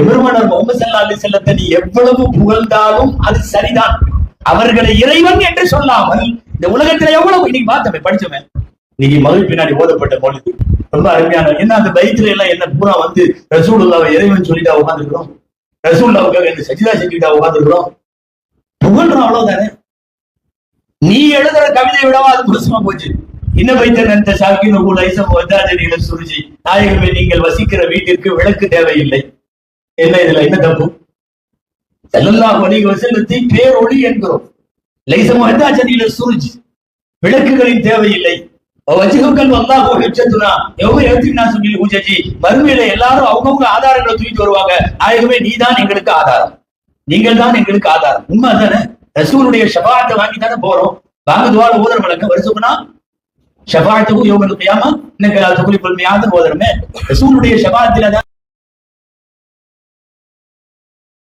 எபெருமானார் முஹம்மது ஸல்லல்லாஹு அலைஹி வஸல்லத்தை நீ எவ்வளவு புகழ்ந்தாலும் அது சரிதான். அவர்களை இறைவன் என்று சொல்லாமல் இந்த உலகத்துல எவ்வளவு இன்னைக்கு பார்த்தவன் படிச்சவன் இன்னைக்கு மகள் பின்னாடி ஓதப்பட்ட மொழி ரொம்ப அருமையான. என்ன அந்த பைத்துல எல்லாம் என்ன பூரா வந்து ரசூலுல்லாஹ்வை இறைவன் சொல்லிட்டா உட்காந்துருக்கிறோம், ரசூலுல்லாஹ்வுக்காக என்ன சஜிதா செஞ்சுட்டா உட்காந்துருக்கிறோம், புகழ்றோம் அவ்வளவுதானே. நீ எழுதுற கவிதை விடவா அது புருஷமா போச்சு. இன்ன வைத்த சாக்கின் ஐசம் வந்தாஜனியில சுருஜி நாயகமே நீங்கள் வசிக்கிற வீட்டிற்கு விளக்கு தேவையில்லை. என்ன இதுல என்ன தப்பு? ஸல்லல்லாஹு அலைஹி வஸல்லத்தை பேரொளி என்கிறோம். லைசம் வந்தாஜனியில சுருஜி விளக்குகளின் தேவையில்லை. வஜ்ஹுக்கல் வல்லாஹு ஹஜ்ஜத்துனா யௌம யஅத்தினா சுபில் ஹுஜஜி மறுமையில எல்லாரும் அவங்கவங்க ஆதாரங்களை தூக்கிட்டு வருவாங்க. நாயகமே நீதான் எங்களுக்கு ஆதாரம், நீங்கள் தான் எங்களுக்கு ஆதாரம். உண்மை தானே? ரசூலுடைய ஷஃபாஅத்தை வாங்கி தானே போறோம். வாங்க துஆல ஓதுற வழக்கம் வருஷம்னா ஷஃபாஅத்துஹு யௌமல் கியாமா இன்னக லா துக்லிஃபுல் மியாத் ஓதுறமே. ரசூலுடைய ஷஃபாஅத்தில